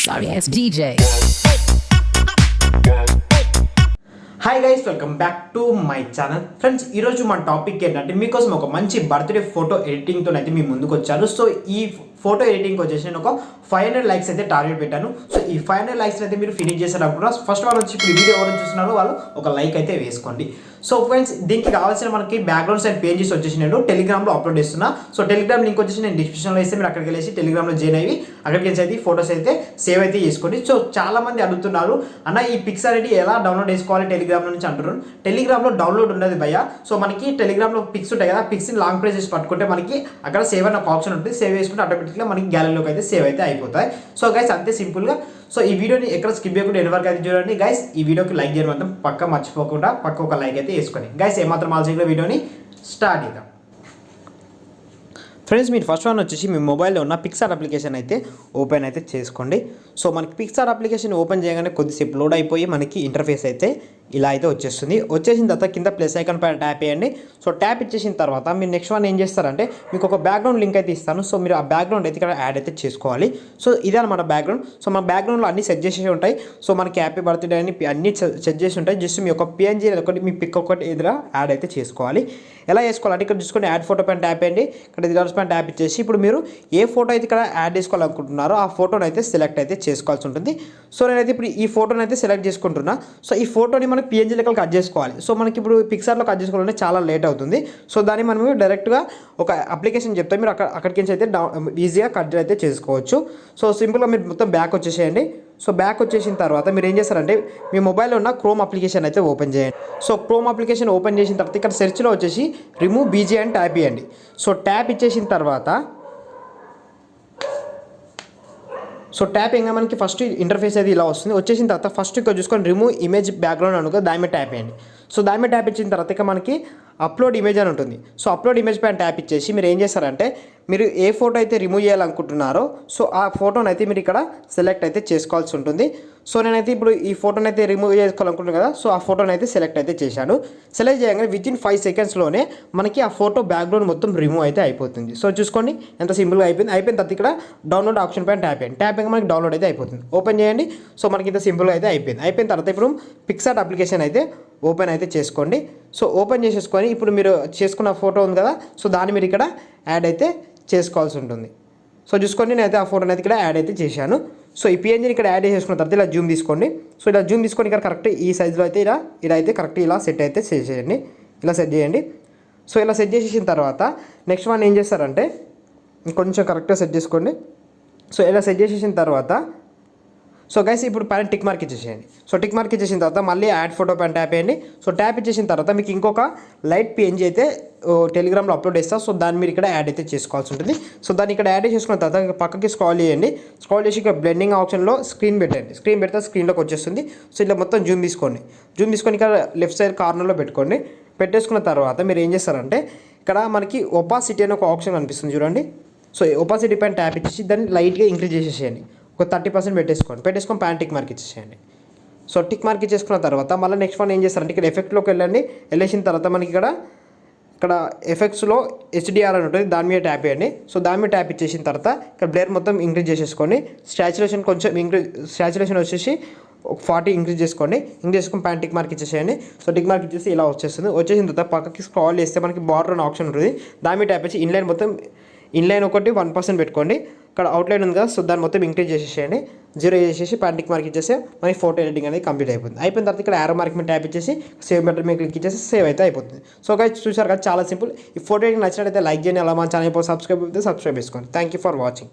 Sorry ass DJ. Hi guys, welcome back to my channel. Friends, ఈరోజు మన topic ఏంటంటే మీకోసం ఒక మంచి బర్త్డే ఫోటో ఎడిటింగ్తో అయితే మీ ముందుకు వచ్చాను. సో ఈ ఫోటో ఎడిటింగ్ వచ్చేసి నేను ఒక 500 లైక్స్ అయితే టార్గెట్ పెట్టాను. సో ఈ 500 లైక్స్ అయితే మీరు ఫినిష్ చేసేటప్పుడు ఫస్ట్ వాళ్ళు వచ్చి ఇప్పుడు వీడియో ఎవరైనా చూస్తున్నారో వాళ్ళు ఒక లైక్ అయితే వేసుకోండి. సో ఫ్రెండ్స్, దీనికి కావాల్సిన మనకి బ్యాక్గ్రౌండ్స్ అండ్ పేజెస్ వచ్చేసి నేను టెలిగ్రామ్లో అప్లోడ్ చేస్తున్నా. సో టెలిగ్రామ్ లింక్ వచ్చేసి నేను డిస్క్రిప్షన్లో ఇస్తే మీరు అక్కడికి వెళ్ళేసి టెలిగ్రామ్లో జాయిన్ అయ్యి అక్కడికి వెళ్ళి అయితే ఫోటోస్ అయితే సేవ్ అయితే చేసుకోండి. సో చాలా మంది అడుగుతున్నారు, అన్న ఈ పిక్స్ అనేది ఎలా డౌన్లోడ్ చేసుకోవాలి టెలిగ్రామ్ నుంచి అంటున్నారు. టెలిగ్రామ్లో డౌన్లోడ్ ఉండదు భయ్య. సో మనకి టెలిగ్రామ్లో పిక్స్ ఉంటాయి కదా, పిక్స్ని లాంగ్ ప్రెస్ చేసి పట్టుకుంటే మనకి అక్కడ సేవ్ అనే ఒక ఆప్షన్ ఉంటుంది. సేవ్ చేసుకుంటే ఆటోమేటిక్గా మనకి గ్యాలరీలోకి అయితే సేవ్ అయితే అయిపోతాయి. సో గైస్, అంతే సింపుల్గా. సో ఈ వీడియోని ఎక్కడ స్కిప్ చేయకుండా ఎన్ని వరకు అయితే చూడండి గైస్. ఈ వీడియోకి లైక్ చేయడం మాత్రం పక్క మర్చిపోకుండా ఒక లైక్ అయితే వేసుకొని గైస్ ఏమాత్రం ఆలోచనగా వీడియోని స్టార్ట్ చేద్దాం. ఫ్రెండ్స్, మీరు ఫస్ట్ వన్ వచ్చేసి మీ మొబైల్లో ఉన్న పిక్సార్ట్ అప్లికేషన్ అయితే ఓపెన్ అయితే చేసుకోండి. సో మనకి పిక్సార్ట్ అప్లికేషన్ ఓపెన్ చేయగానే కొద్దిసేపు లోడ్ అయిపోయి మనకి ఇంటర్ఫేస్ అయితే ఇలా అయితే వచ్చేస్తుంది. వచ్చేసిన తర్వాత కింద ప్లస్ ఐకాన్ పైన ట్యాప్ చేయండి. సో ట్యాప్ ఇచ్చేసిన తర్వాత మీరు నెక్స్ట్ వన్ ఏం చేస్తారంటే మీకు ఒక బ్యాక్గ్రౌండ్ లింక్ అయితే ఇస్తాను. సో మీరు ఆ బ్యాక్గ్రౌండ్ అయితే ఇక్కడ యాడ్ అయితే చేసుకోవాలి. సో ఇదే అనమాట బ్యాక్గ్రౌండ్. సో మన బ్యాక్గ్రౌండ్లో అన్ని సెట్ చేసి ఉంటాయి. సో మనకి హ్యాపీ బర్త్డే అని అన్ని సెట్ చేసి ఉంటాయి. జస్ట్ మీ ఒక పిఎన్జీ ఒకటి మీ పిక్ ఒకటి ఎదురా యాడ్ అయితే చేసుకోవాలి. ఎలా చేసుకోవాలంటే ఇక్కడ చూసుకొని యాడ్ ఫోటో పైన ట్యాప్ చేయండి. ఇక్కడ రిజల్ట్స్ పైన ట్యాప్ ఇచ్చేసి ఇప్పుడు మీరు ఏ ఫోటో అయితే ఇక్కడ యాడ్ చేసుకోవాలనుకుంటున్నారో ఆ ఫోటోని అయితే సెలెక్ట్ అయితే చేసుకోవాల్సి ఉంటుంది. సో నేనైతే ఇప్పుడు ఈ ఫోటోని అయితే సెలెక్ట్ చేసుకుంటున్నా. సో ఈ ఫోటోని మనకి పిఎన్జీ లెక్కలు కట్ చేసుకోవాలి. సో మనకి ఇప్పుడు పిక్సార్లో కట్ చేసుకోవాలంటే చాలా లేట్ అవుతుంది. సో దాన్ని మనం డైరెక్ట్గా ఒక అప్లికేషన్ చెప్తే మీరు అక్కడికి నుంచి అయితే ఈజీగా కట్ అయితే చేసుకోవచ్చు. సో సింపుల్గా మీరు మొత్తం బ్యాక్ వచ్చేసేయండి. సో బ్యాక్ వచ్చేసిన తర్వాత మీరు ఏం చేస్తారంటే మీ మొబైల్లో ఉన్న క్రోమ్ అప్లికేషన్ అయితే ఓపెన్ చేయండి. సో క్రోమ్ అప్లికేషన్ ఓపెన్ చేసిన తర్వాత ఇక్కడ సెర్చ్లో వచ్చేసి రిమూవ్ బీజీ అని ట్యాప్ ఇవ్వండి. సో ట్యాప్ ఇచ్చేసిన తర్వాత సో ట్యాప్ ఇంకా మనకి ఫస్ట్ ఇంటర్ఫేస్ అయితే ఇలా వస్తుంది. వచ్చేసిన తర్వాత ఫస్ట్ ఇక్కడ చూసుకొని రిమూవ్ ఇమేజ్ బ్యాక్గ్రౌండ్ అనుకో దాని మీద ట్యాప్ చేయండి. సో దాని మీద ట్యాప్ ఇచ్చిన తర్వాత ఇక మనకి అప్లోడ్ ఇమేజ్ అని ఉంటుంది. సో అప్లోడ్ ఇమేజ్ పైన ట్యాప్ ఇచ్చేసి మీరు ఏం చేస్తారంటే మీరు ఏ ఫోటో అయితే రిమూవ్ చేయాలనుకుంటున్నారో సో ఆ ఫోటోని అయితే మీరు ఇక్కడ సెలెక్ట్ అయితే చేసుకోవాల్సి ఉంటుంది. సో నేనైతే ఇప్పుడు ఈ ఫోటోని అయితే రిమూవ్ చేసుకోవాలనుకుంటున్నాను కదా, సో ఆ ఫోటోని అయితే సెలెక్ట్ అయితే చేశాను. సెలెక్ట్ చేయగానే వితిన్ 5 సెకండ్స్లోనే మనకి ఆ ఫోటో బ్యాక్గ్రౌండ్ మొత్తం రిమూవ్ అయితే అయిపోతుంది. సో చూసుకోండి ఎంత సింపుల్గా అయిపోయింది. అయిపోయిన తర్వాత ఇక్కడ డౌన్లోడ్ ఆప్షన్ పైన ట్యాప్ చేయండి. ట్యాప్ మనకి డౌన్లోడ్ అయితే అయిపోతుంది. ఓపెన్ చేయండి. సో మనకి ఇంత సింపుల్గా అయితే అయిపోయింది. అయిపోయిన తర్వాత ఇప్పుడు పిక్సార్ట్ అప్లికేషన్ అయితే ఓపెన్ అయితే చేసుకోండి. సో ఓపెన్ చేసేసుకొని ఇప్పుడు మీరు చేసుకున్న ఫోటో ఉంది కదా, సో దాన్ని మీరు ఇక్కడ యాడ్ అయితే చేసుకోవాల్సి ఉంటుంది. సో చూసుకోండి, నేనైతే ఆ ఫోటోని అయితే ఇక్కడ యాడ్ అయితే చేశాను. సో ఈ పిఎన్జీని ఇక్కడ యాడ్ చేసుకున్న తర్వాత ఇలా జూమ్ తీసుకోండి. సో ఇలా జూమ్ తీసుకొని ఇక్కడ కరెక్ట్ ఈ సైజులో అయితే ఇలా అయితే కరెక్ట్ ఇలా సెట్ అయితే చేసేయండి. ఇలా సెట్ చేయండి. సో ఇలా సెట్ చేసేసిన తర్వాత నెక్స్ట్ వన్ ఏం చేస్తారంటే కొంచెం కరెక్ట్గా సెట్ చేసుకోండి. సో ఇలా సెట్ చేసేసిన తర్వాత సో గైస్ ఇప్పుడు పైన టిక్ మార్క్ ఇచ్చేసేయండి. సో టిక్ మార్క్ ఇచ్చేసిన తర్వాత మళ్ళీ యాడ్ ఫోటో పైన ట్యాప్ చేయండి. సో ట్యాప్ ఇచ్చేసిన తర్వాత మీకు ఇంకొక లైట్ పిఎన్జీ అయితే టెలిగ్రామ్లో అప్లోడ్ చేస్తారు. సో దాన్ని మీరు ఇక్కడ యాడ్ అయితే చేసుకోవాల్సి ఉంటుంది. సో దాన్ని ఇక్కడ యాడ్ చేసుకున్న తర్వాత పక్కకి స్క్రాల్ చేయండి. స్క్రాల్ చేసి ఇక్కడ బ్లెండింగ్ ఆప్షన్లో స్క్రీన్ పెట్టండి. స్క్రీన్ పెడితే స్క్రీన్లోకి వచ్చేస్తుంది. సో ఇట్లా మొత్తం జూమ్ తీసుకోండి. జూమ్ తీసుకొని ఇక్కడ లెఫ్ట్ సైడ్ కార్నర్లో పెట్టుకోండి. పెట్టేసుకున్న తర్వాత మీరు ఏం చేస్తారంటే ఇక్కడ మనకి ఒపాసిటీ అనే ఒక ఆప్షన్ కనిపిస్తుంది చూడండి. సో ఒపాసిటీ పైన ట్యాప్ ఇచ్చేసి దాన్ని లైట్గా ఇంక్రీజ్ చేసేసేయండి. ఒక 30% పెట్టేసుకొని పైన టిక్ మార్క్ ఇచ్చేసేయండి. సో టిక్ మార్క్ ఇచ్చేసుకున్న తర్వాత మళ్ళీ నెక్స్ట్ వన్ ఏం చేస్తారంటే ఇక్కడ ఎఫెక్ట్లోకి వెళ్ళేసిన తర్వాత మనకి ఇక్కడ ఎఫెక్ట్స్లో హెచ్డిఆర్ అని ఉంటుంది, దాని మీద ట్యాప్ చేయండి. సో దాని మీద ట్యాప్ ఇచ్చేసిన తర్వాత ఇక్కడ బ్లేర్ మొత్తం ఇంక్రీజ్ చేసేసుకోండి. స్టాచ్యురేషన్ కొంచెం స్టాచ్యురేషన్ వచ్చేసి ఒక 40 ఇంక్రీజ్ చేసుకోండి. ఇంక్రీజ్ చేసుకొని పైన టిక్ మార్క్ ఇచ్చేసేయండి. సో టిక్ మార్క్ ఇచ్చేసి ఇలా వచ్చేస్తుంది. వచ్చేసిన తర్వాత పక్కకి స్క్రాల్ చేస్తే మనకి బార్డర్ అనే ఆప్షన్ ఉంటుంది. దాని మీద ట్యాప్ చేసి ఇన్లైన్ ఒకటి 1% పెట్టుకోండి. ఇక్కడ అవుట్లైన్ ఉంది కదా, సో దాన్ని మొత్తం ఇంక్రీజ్ చేసేసేయండి. 0 చేసేసి పైన టిక్ మార్క్ ఇచ్చేసి మనకి ఫోటో ఎడిటింగ్ అనేది కంప్లీట్ అయిపోతుంది. అయిపోయిన తర్వాత ఇక్కడ యారో మార్క్ మీద ట్యాప్ ఇచ్చేసి సేవ్ బటన్ మీద క్లిక్ ఇచ్చేసి సేవ్ అయితే అయిపోతుంది. సో గైస్ చూసారు కదా, చాలా సింపుల్. ఈ ఫోటో ఎడిటింగ్ నచ్చినట్లయితే లైక్ చేయండి. అలా మన ఛానల్ సబ్స్క్రైబ్ చేసుకోండి. Thank you for watching.